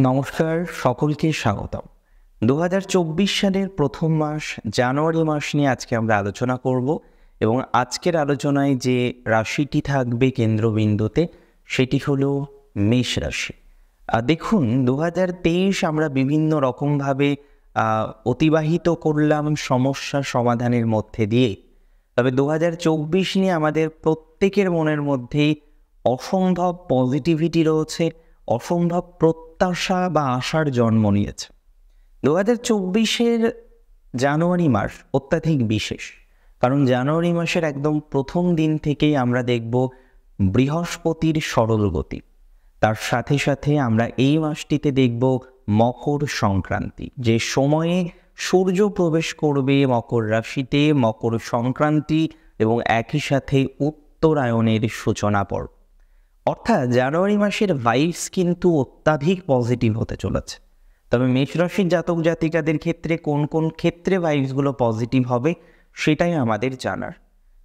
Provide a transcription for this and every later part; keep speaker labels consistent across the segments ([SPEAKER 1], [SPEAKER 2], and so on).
[SPEAKER 1] নমস্কার, সকলকে স্বাগতম। ২০২৪ সালের প্রথম মাস জানুয়ারি মাস নিয়ে আজকে আমরা আলোচনা করব এবং আজকের আলোচনায় যে রাশিটি থাকবে কেন্দ্রবিন্দুতে সেটি হলো মেষ রাশি। দেখুন ২০২৩ আমরা বিভিন্ন রকমভাবে অতিবাহিত করলাম সমস্যা সমাধানের মধ্যে দিয়ে। তবে ২০২৪ নিয়ে আমাদের প্রত্যেকের মনের মধ্যেই অসম্ভব পজিটিভিটি রয়েছে, অসম্ভব প্রত্যাশা বা আশার জন্ম নিয়েছে। ২০২৪-এর জানুয়ারি মাস অত্যাধিক বিশেষ, কারণ জানুয়ারি মাসের একদম প্রথম দিন থেকেই আমরা দেখব বৃহস্পতির সরল গতি। তার সাথে সাথে আমরা এই মাসটিতে দেখব মকর সংক্রান্তি, যে সময়ে সূর্য প্রবেশ করবে মকর রাশিতে, মকর সংক্রান্তি এবং একই সাথে উত্তরায়ণের সূচনা পর্ব। অর্থাৎ জানুয়ারি মাসের ভাইবস কিন্তু অত্যাধিক পজিটিভ হতে চলেছে। তবে মেষ রাশির জাতক জাতিকাদের ক্ষেত্রে কোন কোন ক্ষেত্রে ভাইবসগুলো পজিটিভ হবে সেটাই আমাদের জানার।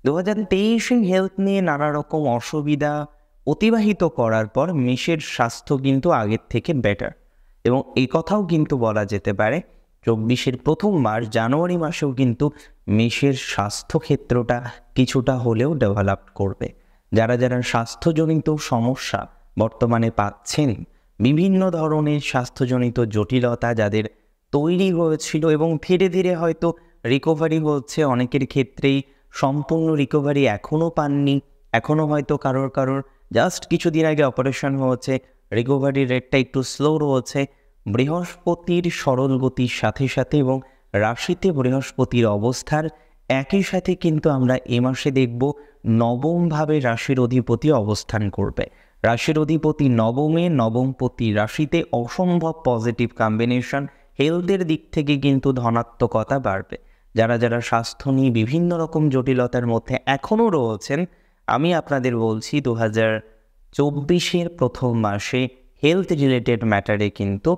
[SPEAKER 1] ২০২৩-এ হেলথ নিয়ে নানা রকম অসুবিধা অতিবাহিত করার পর মেষের স্বাস্থ্য কিন্তু আগের থেকে বেটার, এবং এই কথাও কিন্তু বলা যেতে পারে ২৪-এর প্রথম মাস জানুয়ারি মাসেও কিন্তু মেষের স্বাস্থ্য ক্ষেত্রটা কিছুটা হলেও ডেভেলপ করবে। যারা যারা স্বাস্থ্যজনিত সমস্যা বর্তমানে পাচ্ছেন, বিভিন্ন ধরনের স্বাস্থ্যজনিত জটিলতা যাদের তৈরি হয়েছিল এবং ধীরে ধীরে হয়তো রিকভারি হচ্ছে, অনেকের ক্ষেত্রেই সম্পূর্ণ রিকভারি এখনও পাননি, এখনও হয়তো কারোর জাস্ট কিছুদিন আগে অপারেশন হয়েছে, রিকভারি রেটটা একটু স্লো রয়েছে। বৃহস্পতির সরল গতির সাথে সাথে এবং রাশিতে বৃহস্পতির অবস্থার একই সাথে কিন্তু আমরা এ মাসে দেখব নবমভাবে রাশির অধিপতি অবস্থান করবে। রাশির অধিপতি নবমে, নবমপতি রাশিতে অসম্ভব পজিটিভ কম্বিনেশন। হেলথের দিক থেকে কিন্তু ধনাত্মকতা বাড়বে। যারা যারা স্বাস্থ্য নিয়ে বিভিন্ন রকম জটিলতার মধ্যে এখনও রয়েছেন, আমি আপনাদের বলছি ২০২৪-এর প্রথম মাসে হেলথ রিলেটেড ম্যাটারে কিন্তু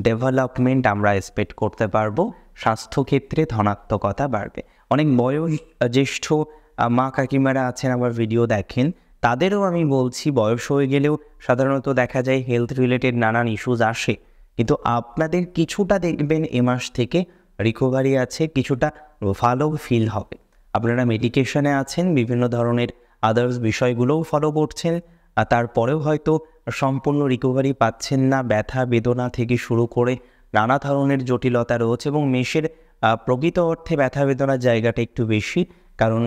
[SPEAKER 1] ডেভেলপমেন্ট আমরা এক্সপেক্ট করতে পারবো। স্বাস্থ্যক্ষেত্রে ধনাত্মকতা বাড়বে। অনেক বয়োজ্যেষ্ঠ মা কাকিমারা আছেন, আমার ভিডিও দেখেন, তাদেরও আমি বলছি বয়স হয়ে গেলেও সাধারণত দেখা যায় হেলথ রিলেটেড নানান ইস্যুস আসে, কিন্তু আপনাদের কিছুটা দেখবেন এ মাস থেকে রিকভারি আছে, কিছুটা ভালো ফিল হবে। আপনারা মেডিকেশনে আছেন, বিভিন্ন ধরনের আদার্স বিষয়গুলোও ফলো করছেন, আর তারপরেও হয়তো সম্পূর্ণ রিকভারি পাচ্ছেন না। ব্যথা বেদনা থেকে শুরু করে নানা ধরনের জটিলতা রয়েছে এবং মেষের প্রকৃত অর্থে ব্যথা বেদনার জায়গাটা একটু বেশি, কারণ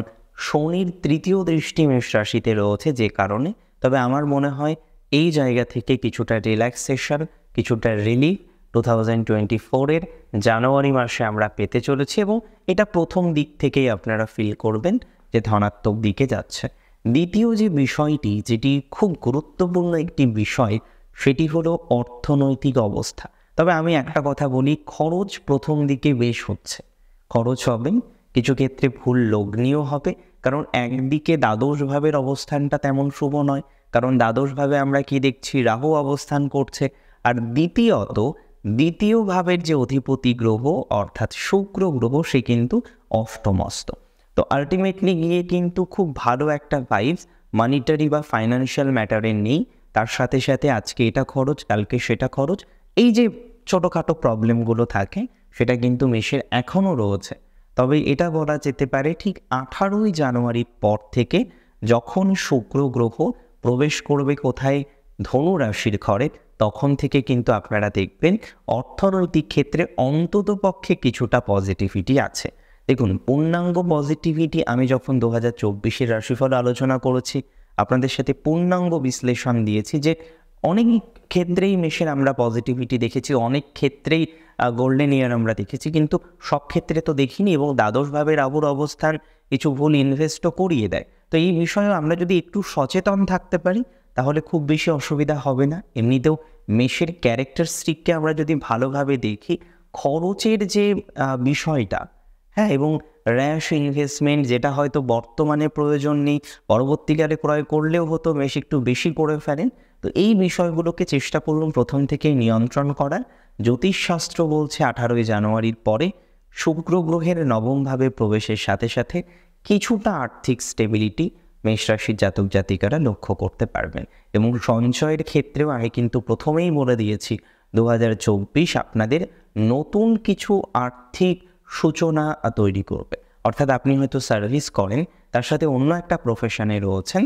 [SPEAKER 1] শনির তৃতীয় দৃষ্টি মেষ রাশিতে রয়েছে যে কারণে। তবে আমার মনে হয় এই জায়গা থেকে কিছুটা রিল্যাক্সেশন, কিছুটা রিলিফ 2024-এর জানুয়ারি মাসে আমরা পেতে চলেছি, এবং এটা প্রথম দিক থেকেই আপনারা ফিল করবেন যে ধনাত্মক দিকে যাচ্ছে। দ্বিতীয় যে বিষয়টি, যেটি খুব গুরুত্বপূর্ণ একটি বিষয়, সেটি হলো অর্থনৈতিক অবস্থা। তবে আমি একটা কথা বলি, খরচ প্রথম দিকে বেশ হচ্ছে, খরচ হবে, কিছু ক্ষেত্রে ভুল লগ্নিও হবে, কারণ একদিকে দ্বাদশ ভাবের অবস্থানটা তেমন শুভ নয়, কারণ দ্বাদশ ভাবে আমরা কি দেখছি, রাহু অবস্থান করছে, আর দ্বিতীয় ভাবের যে অধিপতি গ্রহ অর্থাৎ শুক্র গ্রহ সে কিন্তু অষ্টমস্ত। তো আলটিমেটলি গিয়ে কিন্তু খুব ভালো একটা ভাইবস মানিটারি বা ফাইন্যান্সিয়াল ম্যাটারে নেই। তার সাথে সাথে আজকে এটা খরচ, কালকে সেটা খরচ, এই যে ছোটোখাটো প্রবলেমগুলো থাকে সেটা কিন্তু মেষের এখনও রয়েছে। তবে এটা বলা যেতে পারে ঠিক 18ই জানুয়ারির পর থেকে যখন শুক্র গ্রহ প্রবেশ করবে কোথায়, ধনু রাশির ঘরে, তখন থেকে কিন্তু আপনারা দেখবেন অর্থনৈতিক ক্ষেত্রে অন্তত পক্ষে কিছুটা পজিটিভিটি আছে। দেখুন, পূর্ণাঙ্গ পজিটিভিটি আমি যখন 2024-এর রাশিফল আলোচনা করেছি, আপনাদের সাথে পূর্ণাঙ্গ বিশ্লেষণ দিয়েছি যে অনেক ক্ষেত্রেই মেষের আমরা পজিটিভিটি দেখেছি, অনেক ক্ষেত্রেই গোল্ডেন ইয়ার আমরা দেখেছি, কিন্তু সব ক্ষেত্রে তো দেখিনি, এবং দ্বাদশভাবে রাহুর অবস্থান কিছু ভুল ইনভেস্টও করিয়ে দেয়। তো এই বিষয়ে আমরা যদি একটু সচেতন থাকতে পারি তাহলে খুব বেশি অসুবিধা হবে না। এমনিতেও মেষের ক্যারেক্টারিস্টিককে আমরা যদি ভালোভাবে দেখি, খরচের যে বিষয়টা, হ্যাঁ, এবং র্যাশ ইনভেস্টমেন্ট যেটা হয়তো বর্তমানে প্রয়োজন নেই, পরবর্তীকালে ক্রয় করলেও হতো, মেষ একটু বেশি করে ফেলেন। তো এই বিষয়গুলোকে চেষ্টা করুন প্রথম থেকেই নিয়ন্ত্রণ করার। জ্যোতিষশাস্ত্র বলছে 18ই জানুয়ারির পরে শুক্র গ্রহের নবমভাবে প্রবেশের সাথে সাথে কিছুটা আর্থিক স্টেবিলিটি মেষ রাশির জাতক জাতিকারা লক্ষ্য করতে পারবেন। এবং সঞ্চয়ের ক্ষেত্রেও আমি কিন্তু প্রথমেই বলে দিয়েছি 2024 আপনাদের নতুন কিছু আর্থিক সূচনা তৈরি করবে। অর্থাৎ আপনি হয়তো সার্ভিস করেন, তার সাথে অন্য একটা প্রফেশনে রয়েছেন,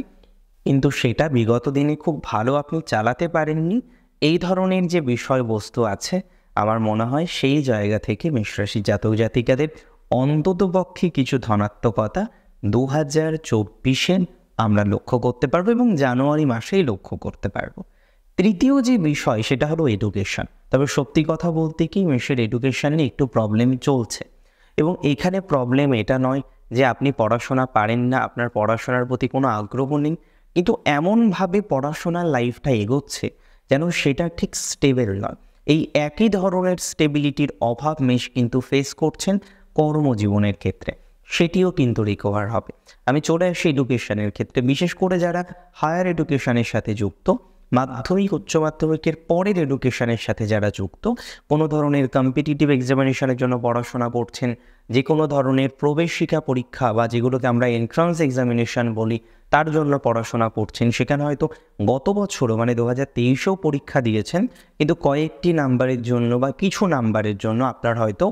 [SPEAKER 1] কিন্তু সেটা বিগত দিনে খুব ভালো আপনি চালাতে পারেননি। এই ধরনের যে বিষয়বস্তু আছে, আমার মনে হয় সেই জায়গা থেকে মেষ রাশির জাতক জাতিকাদের অন্ততপক্ষে কিছু ধনাত্মকতা 2024-এ আমরা লক্ষ্য করতে পারবো এবং জানুয়ারি মাসেই লক্ষ্য করতে পারবো। তৃতীয় যে বিষয় সেটা হলো এডুকেশন। তবে সত্যি কথা বলতে কি, মেষের এডুকেশন নিয়ে একটু প্রবলেম চলছে, এবং এখানে প্রবলেম এটা নয় যে আপনি পড়াশোনা পারেন না, আপনার পড়াশোনার প্রতি কোনো আগ্রহ নেই, কিন্তু এমনভাবে পড়াশোনার লাইফটা এগোচ্ছে যেন সেটা ঠিক স্টেবল নয়। এই একই ধরনের স্টেবিলিটির অভাব মেষ কিন্তু ফেস করছেন কর্মজীবনের ক্ষেত্রে, সেটিও কিন্তু রিকভার হবে। আমি চলে আসি এডুকেশনের ক্ষেত্রে, বিশেষ করে যারা হায়ার এডুকেশনের সাথে যুক্ত, মাধ্যমিক উচ্চ মাধ্যমিকের পরের এডুকেশনের সাথে যারা যুক্ত, কোনো ধরনের কম্পিটিটিভ এক্সামিনেশনের জন্য পড়াশোনা করছেন, যে কোনো ধরনের প্রবেশিকা পরীক্ষা বা যেগুলোকে আমরা এন্ট্রান্স এক্সামিনেশন বলি তার জন্য পড়াশোনা করছেন, সেখানে হয়তো গত বছরও মানে 2023-এও পরীক্ষা দিয়েছেন, কিন্তু কয়েকটি নাম্বারের জন্য বা কিছু নাম্বারের জন্য আপনার হয়তো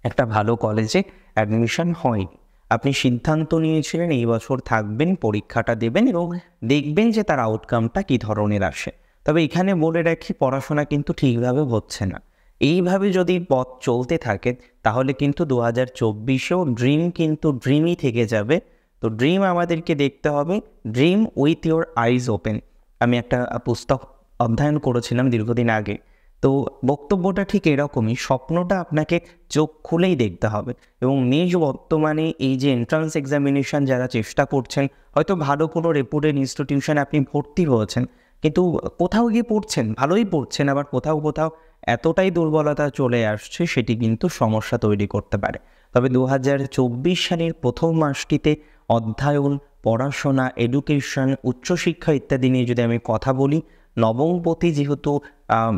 [SPEAKER 1] একটা ভালো কলেজে অ্যাডমিশন হয়নি। আপনি সিদ্ধান্ত নিয়েছিলেন এই বছর থাকবেন, পরীক্ষাটা দেবেন এবং দেখবেন যে তার আউটকামটা কী ধরনের আসে। তবে এখানে বলে রাখি, পড়াশোনা কিন্তু ঠিকভাবে হচ্ছে না। এইভাবে যদি পথ চলতে থাকে তাহলে কিন্তু 2024-এও ড্রিম কিন্তু ড্রিমই থেকে যাবে। তো ড্রিম আমাদেরকে দেখতে হবে, dream with your eyes open. আমি একটা পুস্তক অধ্যয়ন করেছিলাম দীর্ঘদিন আগে, তো বক্তব্যটা ঠিক এরকমই, স্বপ্নটা আপনাকে চোখ খুলেই দেখতে হবে। এবং মেষ বর্তমানে এই যে এন্ট্রান্স এক্সামিনেশন যারা চেষ্টা করছেন, হয়তো ভালো কোনো রেপুটেড ইনস্টিটিউশন আপনি ভর্তি হয়েছেন, কিন্তু কোথাও গিয়ে পড়ছেন, ভালোই পড়ছেন, আবার কোথাও কোথাও এতটাই দুর্বলতা চলে আসছে সেটি কিন্তু সমস্যা তৈরি করতে পারে। তবে 2024 সালের প্রথম মাসটিতে অধ্যয়ন, পড়াশোনা, এডুকেশন, উচ্চশিক্ষা ইত্যাদি নিয়ে যদি আমি কথা বলি, নবমপতি যেহেতু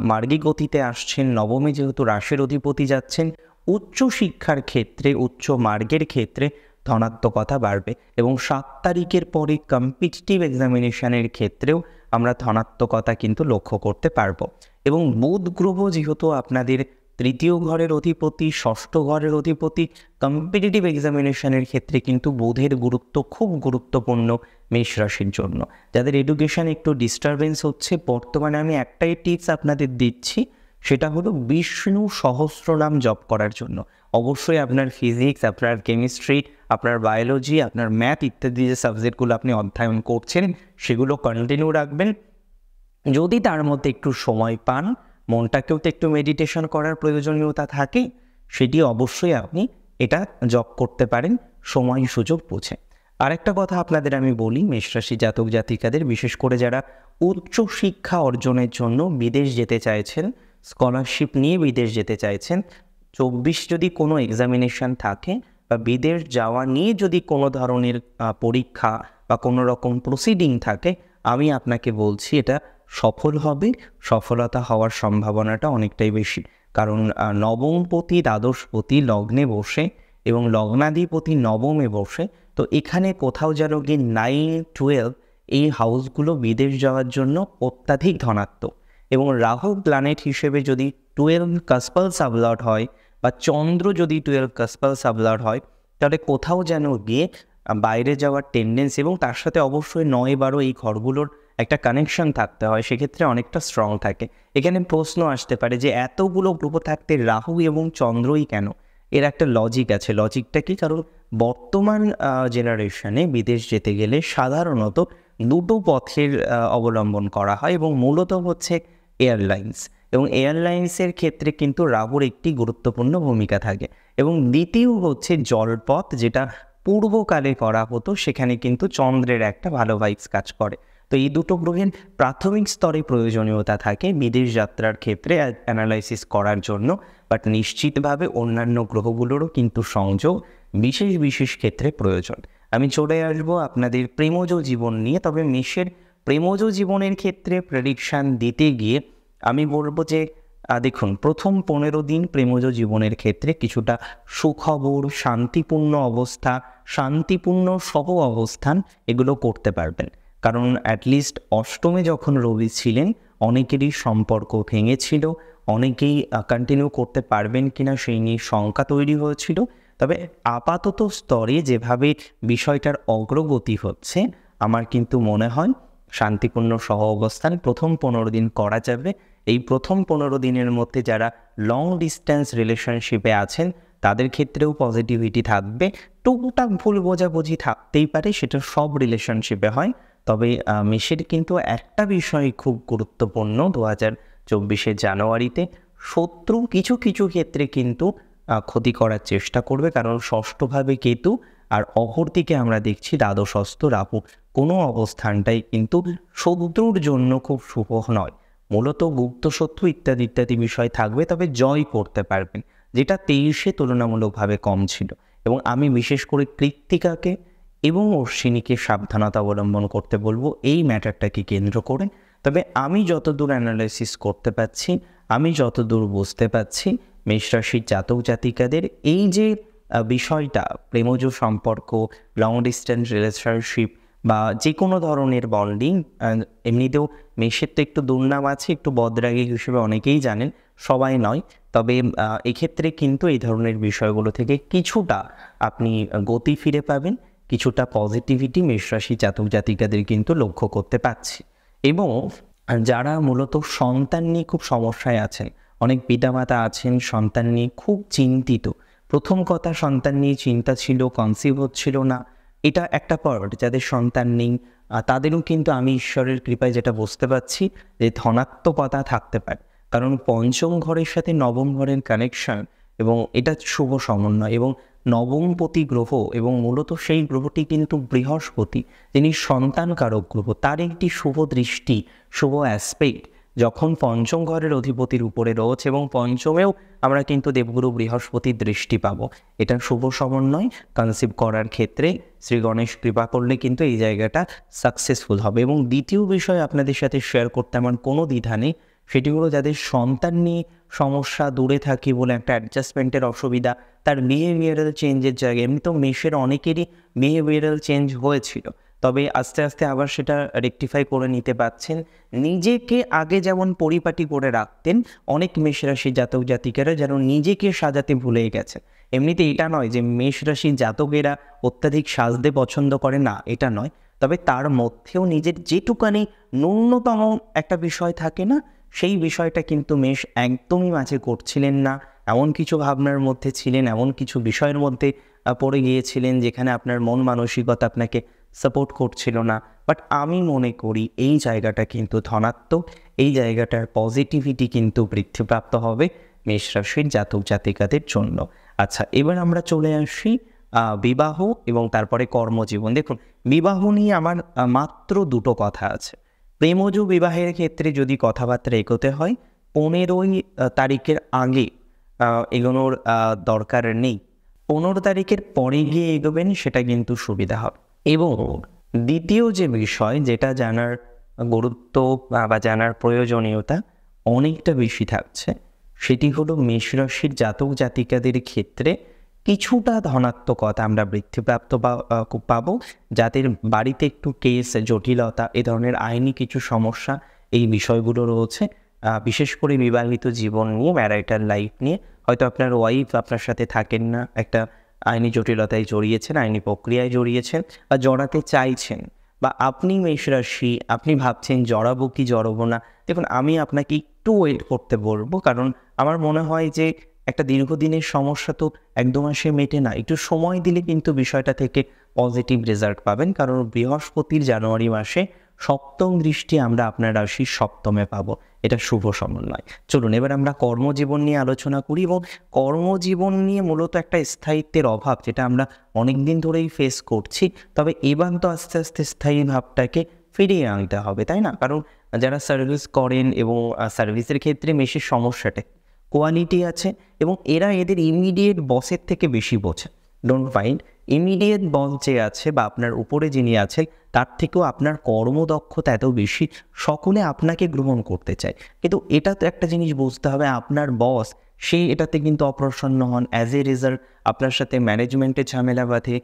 [SPEAKER 1] মার্গী গতিতে আসছেন, নবমে যেহেতু রাশির অধিপতি যাচ্ছেন, উচ্চশিক্ষার ক্ষেত্রে, উচ্চ মার্গের ক্ষেত্রে ধনাত্মকতা বাড়বে। এবং 7 তারিখের পরে কম্পিটিটিভ এক্সামিনেশনের ক্ষেত্রেও আমরা ধনাত্মকতা কিন্তু লক্ষ্য করতে পারবো। এবং বুধ গ্রহ যেহেতু আপনাদের তৃতীয় ঘরের অধিপতি, ষষ্ঠ ঘরের অধিপতি, কম্পিটিটিভ এক্সামিনেশনের ক্ষেত্রে কিন্তু বুধের গুরুত্ব খুব গুরুত্বপূর্ণ মেষ রাশির জন্য। যাদের এডুকেশান একটু ডিস্টারবেন্স হচ্ছে, বর্তমানে আমি একটাই টিপস আপনাদের দিচ্ছি, সেটা হলো বিষ্ণু সহস্রনাম জপ করার জন্য। অবশ্যই আপনার ফিজিক্স, আপনার কেমিস্ট্রি, আপনার বায়োলজি, আপনার ম্যাথ ইত্যাদি যে সাবজেক্টগুলো আপনি অধ্যয়ন করছেন সেগুলো কন্টিনিউ রাখবেন। যদি তার মধ্যে একটু সময় পান, মনটাকেও তো একটু মেডিটেশন করার প্রয়োজনীয়তা থাকে, সেটি অবশ্যই আপনি এটা জপ করতে পারেন সময় সুযোগ বুঝে। আরেকটা কথা আপনাদের আমি বলি, মেষরাশি জাতক জাতিকাদের, বিশেষ করে যারা উচ্চ শিক্ষা অর্জনের জন্য বিদেশ যেতে চাইছেন, স্কলারশিপ নিয়ে বিদেশ যেতে চাইছেন, 24 যদি কোনো এক্সামিনেশন থাকে বা বিদেশ যাওয়া নিয়ে যদি কোনো ধরনের পরীক্ষা বা কোনো রকম প্রসিডিং থাকে, আমি আপনাকে বলছি এটা সফল হবে। সফলতা হওয়ার সম্ভাবনাটা অনেকটাই বেশি, কারণ নবমপতি দ্বাদশপতি লগ্নে বসে এবং লগ্নাধিপতি নবমে বসে, তো এখানে কোথাও যেন গিয়ে 9, 12 এই হাউসগুলো বিদেশ যাওয়ার জন্য অত্যাধিক ধনাত্মক। এবং রাহু প্ল্যানেট হিসেবে যদি 12 কাসপাল সাবলর্ড হয় বা চন্দ্র যদি 12 কাসপাল সাবলর্ড হয়, তাহলে কোথাও যেন গিয়ে বাইরে যাওয়ার টেন্ডেন্সি, এবং তার সাথে অবশ্যই 9, 12 এই ঘরগুলোর একটা কানেকশন থাকতে হয়, সেক্ষেত্রে অনেকটা স্ট্রং থাকে। এখানে প্রশ্ন আসতে পারে যে এতগুলো গ্রহ থাকতে রাহু এবং চন্দ্রই কেন? এর একটা লজিক আছে। লজিকটা কি? কারণ বর্তমান জেনারেশনে বিদেশ যেতে গেলে সাধারণত দুটো পথের অবলম্বন করা হয়, এবং মূলত হচ্ছে এয়ারলাইন্স। এবং এয়ারলাইন্সের ক্ষেত্রে কিন্তু রাহুর একটি গুরুত্বপূর্ণ ভূমিকা থাকে। এবং দ্বিতীয় হচ্ছে জলপথ, যেটা পূর্বকালে করা হতো, সেখানে কিন্তু চন্দ্রের একটা ভালো ভাইবস কাজ করে। তো এই দুটো গ্রহের প্রাথমিক স্তরে প্রয়োজনীয়তা থাকে বিদেশ যাত্রার ক্ষেত্রে অ্যানালাইসিস করার জন্য, বাট নিশ্চিতভাবে অন্যান্য গ্রহগুলোরও কিন্তু সংযোগ বিশেষ বিশেষ ক্ষেত্রে প্রয়োজন। আমি চলে আসবো আপনাদের প্রেমজ জীবন নিয়ে। তবে মেষের প্রেমজ জীবনের ক্ষেত্রে প্রেডিকশান দিতে গিয়ে আমি বলবো যে দেখুন, প্রথম 15 দিন প্রেমজ জীবনের ক্ষেত্রে কিছুটা সুখবর, শান্তিপূর্ণ অবস্থা, শান্তিপূর্ণ সহ অবস্থান এগুলো করতে পারবেন। কারণ অ্যাটলিস্ট অষ্টমে যখন রবি ছিলেন, অনেকেরই সম্পর্ক ভেঙেছিল, অনেকেই কন্টিনিউ করতে পারবেন কিনা সেই নিয়ে শঙ্কা তৈরি হয়েছিল। তবে আপাতত স্তরে যেভাবে বিষয়টার অগ্রগতি হচ্ছে, আমার কিন্তু মনে হয় শান্তিপূর্ণ সহ অবস্থান প্রথম 15 দিন করা যাবে। এই প্রথম 15 দিনের মধ্যে যারা লং ডিস্ট্যান্স রিলেশনশিপে আছেন তাদের ক্ষেত্রেও পজিটিভিটি থাকবে। টুকটাক ভুল বোঝাবুঝি থাকতেই পারে, সেটা সব রিলেশনশিপে হয়। তবে মেষের কিন্তু একটা বিষয় খুব গুরুত্বপূর্ণ 2024 জানুয়ারিতে, শত্রু কিছু কিছু ক্ষেত্রে কিন্তু ক্ষতি করার চেষ্টা করবে, কারণ ষষ্ঠভাবে কেতু আর অপরদিকে আমরা দেখছি দ্বাদশস্থ রাহু। কোনো অবস্থানটাই কিন্তু শত্রুর জন্য খুব শুভ নয়। মূলত গুপ্ত শত্রু ইত্যাদি ইত্যাদি বিষয় থাকবে, তবে জয় করতে পারবেন, যেটা 23-এ তুলনামূলকভাবে কম ছিল। এবং আমি বিশেষ করে কৃত্তিকাকে এবং অশ্বিনীকে সাবধানতা অবলম্বন করতে বলবো এই ম্যাটারটাকে কেন্দ্র করে। তবে আমি যতদূর অ্যানালাইসিস করতে পারছি, আমি যতদূর বুঝতে পারছি, মেষ রাশির জাতক জাতিকাদের এই যে বিষয়টা, প্রেমজ সম্পর্ক, লং ডিস্টেন্স রিলেশনশিপ বা যে কোনো ধরনের বন্ডিং, এমনিতেও মেষের তো একটু দুর্নাম আছে, একটু বদরাগী হিসেবে অনেকেই জানেন, সবাই নয়। তবে এক্ষেত্রে কিন্তু এই ধরনের বিষয়গুলো থেকে কিছুটা আপনি গতি ফিরে পাবেন, কিছুটা পজিটিভিটি মেষরাশি জাতক জাতিকাদের কিন্তু লক্ষ্য করতে পারছি। এবং যারা মূলত সন্তান নিয়ে খুব সমস্যায় আছেন, অনেক পিতামাতা আছেন সন্তান নিয়ে খুব চিন্তিত। প্রথম কথা, সন্তান নিয়ে চিন্তা ছিল, কনসিভ হচ্ছিল না, এটা একটা পার্ট। যাদের সন্তান নেই তাদেরও কিন্তু আমি ঈশ্বরের কৃপায় যেটা বুঝতে পারছি যে ধনাত্মকতা থাকতে পারে, কারণ পঞ্চম ঘরের সাথে নবম ঘরের কানেকশন এবং এটা শুভ সমন্বয়। এবং নবমপতি গ্রহ এবং মূলত সেই গ্রহটি কিন্তু বৃহস্পতি, যিনি সন্তানকারক গ্রহ, তার একটি শুভ দৃষ্টি, শুভ অ্যাসপেক্ট যখন পঞ্চম ঘরের অধিপতির উপরে রয়েছে, এবং পঞ্চমেও আমরা কিন্তু দেবগুরু বৃহস্পতির দৃষ্টি পাবো, এটা শুভ সমন্বয়। কনসিভ করার ক্ষেত্রে শ্রী গণেশ কৃপা করলে কিন্তু এই জায়গাটা সাকসেসফুল হবে। এবং দ্বিতীয় বিষয় আপনাদের সাথে শেয়ার করতে আমার কোনো দ্বিধা নেই, সেটি হলো যাদের সন্তান নিয়ে সমস্যা, দূরে থাকি বলে একটা অ্যাডজাস্টমেন্টের অসুবিধা, তার বিহেভিয়ারাল চেঞ্জের জায়গায়, এমনি তো মেষের অনেকেরই বিহেভিয়ারাল চেঞ্জ হয়েছিল, তবে আস্তে আস্তে আবার সেটা রেকটিফাই করে নিতে পারছেন। নিজেকে আগে যেমন পরিপাটি করে রাখতেন, অনেক মেষ রাশি জাতক জাতিকারা যেন নিজেকে সাজাতে ভুলে গেছে। এমনিতে এটা নয় যে মেষ রাশি জাতকেরা অত্যাধিক সাজতে পছন্দ করে না, এটা নয়। তবে তার মধ্যেও নিজের যেটুকানি ন্যূনতম একটা বিষয় থাকে না, সেই বিষয়টা কিন্তু মেষ একদমই মাঝে করছিলেন না। এমন কিছু ভাবনার মধ্যে ছিলেন, এমন কিছু বিষয়ের মধ্যে পড়ে গিয়েছিলেন যেখানে আপনার মন মানসিকতা আপনাকে সাপোর্ট করছিল না। বাট আমি মনে করি এই জায়গাটা কিন্তু ধনাত্মক, এই জায়গাটার পজিটিভিটি কিন্তু বৃদ্ধিপ্রাপ্ত হবে মেষ রাশির জাতক জাতিকাদের জন্য। আচ্ছা, এবার আমরা চলে আসি বিবাহ এবং তারপরে কর্মজীবন। দেখুন, বিবাহ নিয়ে আমার মাত্র দুটো কথা আছে। প্রেমজ বিবাহের ক্ষেত্রে যদি কথাবার্তা এগোতে হয়, 15ই তারিখের আগে এগোনোর দরকার নেই। 15 তারিখের পরে গিয়ে এগোবেন, সেটা কিন্তু সুবিধা হবে। এবং দ্বিতীয় যে বিষয়, যেটা জানার গুরুত্ব বা জানার প্রয়োজনীয়তা অনেকটা বেশি থাকছে, সেটি হলো মেষ রাশির জাতক জাতিকাদের ক্ষেত্রে কিছুটা ধনাত্মকতা আমরা বৃদ্ধিপ্রাপ্ত পাবো। যাদের বাড়িতে একটু কেস, জটিলতা, এ ধরনের আইনি কিছু সমস্যা, এই বিষয়গুলো রয়েছে, বিশেষ করে বিবাহিত জীবন নিয়ে, ম্যারিটাল লাইফ নিয়ে, হয়তো আপনার ওয়াইফ আপনার সাথে থাকেন না, একটা আইনি জটিলতায় জড়িয়েছেন, আইনি প্রক্রিয়ায় জড়িয়েছেন বা জড়াতে চাইছেন, বা আপনি মেষ রাশি, আপনি ভাবছেন জড়াবো কি জড়াবো না। দেখুন, আমি আপনাকে একটু ওয়েট করতে বলবো, কারণ আমার মনে হয় যে একটা দীর্ঘদিনের সমস্যা তো একদম মাসে মেটে না, একটু সময় দিলে কিন্তু বিষয়টা থেকে পজিটিভ রেজাল্ট পাবেন। কারণ বৃহস্পতির জানুয়ারি মাসে সপ্তম দৃষ্টি আমরা আপনার রাশির সপ্তমে পাবো, এটা শুভ সমন্বয়। চলুন এবার আমরা কর্মজীবন নিয়ে আলোচনা করি। এবং কর্মজীবন নিয়ে মূলত একটা স্থায়িত্বের অভাব, যেটা আমরা অনেক দিন ধরেই ফেস করছি, তবে এবার তো আস্তে আস্তে স্থায়ী ভাবটাকে ফিরিয়ে আনতে হবে, তাই না? কারণ যারা সার্ভিস করেন, এবং সার্ভিসের ক্ষেত্রে মেশের সমস্যাটা কোয়ালিটি আছে, এবং এরা এদের ইমিডিয়েট বসের থেকে বেশি বোঝে। ডোন্ট ফাইন্ড, ইমিডিয়েট বস যে আছে বা আপনার উপরে যিনি আছেন, তার থেকেও আপনার কর্মদক্ষতা এত বেশি, সকলে আপনাকে গ্রহণ করতে চায়। কিন্তু এটা তো একটা জিনিস বুঝতে হবে, আপনার বস সে এটাতে কিন্তু অপ্রসন্ন হন, অ্যাজ এ রেজাল্ট আপনার সাথে ম্যানেজমেন্টের ঝামেলা বাঁধে।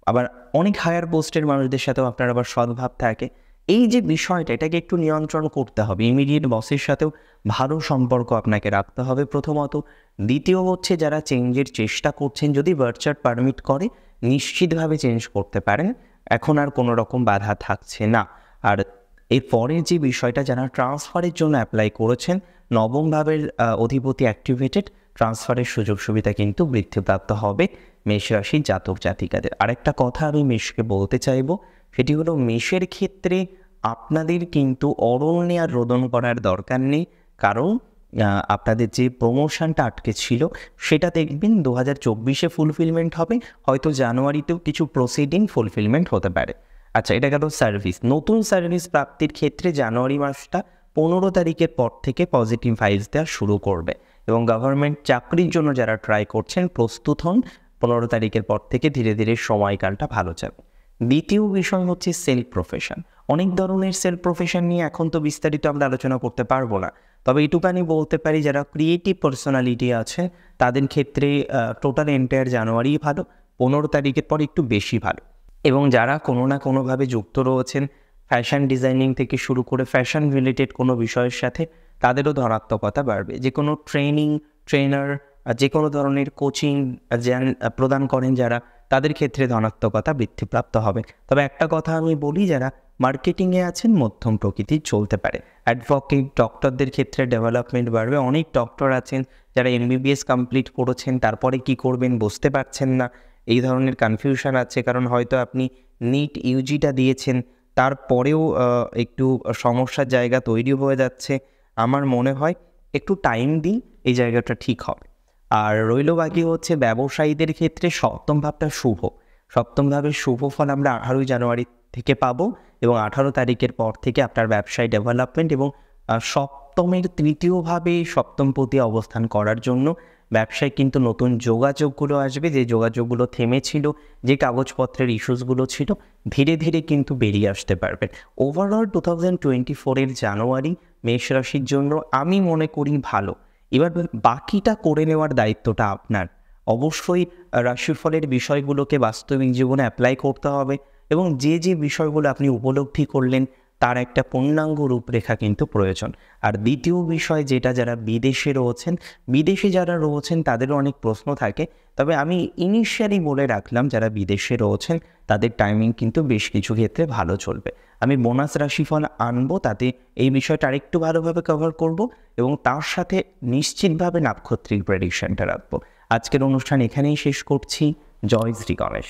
[SPEAKER 1] আবার অনেক হায়ার পোস্টের মানুষদের সাথেও আপনার আবার সদ্ভাব থাকে, এই যে বিষয়টা, এটাকে একটু নিয়ন্ত্রণ করতে হবে। ইমিডিয়েট বসের সাথেও ভালো সম্পর্ক আপনাকে রাখতে হবে প্রথমত। দ্বিতীয় হচ্ছে, যারা চেঞ্জের চেষ্টা করছেন, যদি বার্থ চার্ট পারমিট করে নিশ্চিতভাবে চেঞ্জ করতে পারেন, এখন আর কোনো রকম বাধা থাকছে না। আর এরপরের যে বিষয়টা, যারা ট্রান্সফারের জন্য অ্যাপ্লাই করেছেন, নবম ভাবের অধিপতি অ্যাক্টিভেটেড, ট্রান্সফারের সুযোগ সুবিধা কিন্তু বৃদ্ধিপ্রাপ্ত হবে মেষ রাশির জাতক জাতিকাদের। আরেকটা কথা আমি মেষকে বলতে চাইবো, সেটি হলো মেষের ক্ষেত্রে আপনাদের কিন্তু অরণ্যে আর রোদন করার দরকার নেই, কারণ আপনাদের যে প্রমোশনটা আটকে ছিল সেটা দেখবেন 2024-এ ফুলফিলমেন্ট হবে, হয়তো জানুয়ারিতেও কিছু প্রসিডিং ফুলফিলমেন্ট হতে পারে। আচ্ছা, এটা গেল সার্ভিস। নতুন সার্ভিস প্রাপ্তির ক্ষেত্রে জানুয়ারি মাসটা 15 তারিখের পর থেকে পজিটিভ ভাইবস দেওয়া শুরু করবে, এবং গভর্নমেন্ট চাকরির জন্য যারা ট্রাই করছেন প্রস্তুত হন, 15 তারিখের পর থেকে ধীরে ধীরে সময়কালটা ভালো যাবে। দ্বিতীয় বিষয় হচ্ছে সেলফ প্রফেশন। অনেক ধরনের সেলফ প্রফেশন নিয়ে এখন তো বিস্তারিত আমরা আলোচনা করতে পারবো না, তবে এইটুকানি বলতে পারি, যারা ক্রিয়েটিভ পার্সোনালিটি আছে তাদের ক্ষেত্রে টোটাল এন্টায়ার জানুয়ারি ভালো, 15 তারিখের পর একটু বেশি ভালো। এবং যারা কোনো না কোনোভাবে যুক্ত রয়েছেন ফ্যাশন ডিজাইনিং থেকে শুরু করে ফ্যাশন রিলেটেড কোনো বিষয়ের সাথে, তাদেরও ধনাত্মকতা বাড়বে। যে কোনো ট্রেনার, যে কোনো ধরনের কোচিং প্রদান করেন যারা, তাদের ক্ষেত্রে ধনাত্মকতা বৃদ্ধিপ্রাপ্ত হবে। তবে একটা কথা আমি বলি, যারা মার্কেটিংয়ে আছেন মধ্যম প্রকৃতির চলতে পারে। অ্যাডভোকেট, ডক্টরদের ক্ষেত্রে ডেভেলপমেন্ট বাড়বে। অনেক ডক্টর আছেন যারা MBBS কমপ্লিট করেছেন, তারপরে কি করবেন বুঝতে পারছেন না, এই ধরনের কনফিউশন আছে, কারণ হয়তো আপনি নিট ইউজিটা দিয়েছেন, তারপরেও একটু সমস্যার জায়গা তৈরি হয়ে যাচ্ছে। আমার মনে হয় একটু টাইম দিন, এই জায়গাটা ঠিক হবে। আর রইল বাকি হচ্ছে ব্যবসায়ীদের ক্ষেত্রে সপ্তম ভাবটা শুভ। সপ্তম ভাবের শুভ ফল আমরা 18 জানুয়ারি থেকে পাবো, এবং 18 তারিখের পর থেকে আপনার ব্যবসায় ডেভেলপমেন্ট, এবং সপ্তমের তৃতীয় ভাবে সপ্তমপতি অবস্থান করার জন্য ব্যবসায় কিন্তু নতুন যোগাযোগগুলো আসবে। যে যোগাযোগগুলো থেমেছিল, যে কাগজপত্রের ইস্যুসগুলো ছিল, ধীরে ধীরে কিন্তু বেরিয়ে আসতে পারবেন। ওভারঅল 2024-এর জানুয়ারি মেষ রাশির জন্য আমি মনে করি ভালো। এবার বাকিটা করে নেওয়ার দায়িত্বটা আপনার। অবশ্যই রাশিফলের বিষয়গুলোকে বাস্তবিক জীবনে অ্যাপ্লাই করতে হবে, এবং যে যে বিষয়গুলো আপনি উপলব্ধি করলেন তার একটা পূর্ণাঙ্গ রূপরেখা কিন্তু প্রয়োজন। আর দ্বিতীয় বিষয় যেটা, যারা বিদেশে যারা রয়েছেন তাদেরও অনেক প্রশ্ন থাকে, তবে আমি ইনিশিয়ালি বলে রাখলাম যারা বিদেশে রয়েছেন তাদের টাইমিং কিন্তু বেশ কিছু ক্ষেত্রে ভালো চলবে। আমি বোনাস রাশিফল আনবো, তাতে এই বিষয়টা আরেকটু ভালোভাবে কভার করব, এবং তার সাথে নিশ্চিতভাবে নাক্ষত্রিক প্রেডিকশনটা রাখবো। আজকের অনুষ্ঠান এখানেই শেষ করছি। জয় শ্রী গণেশ।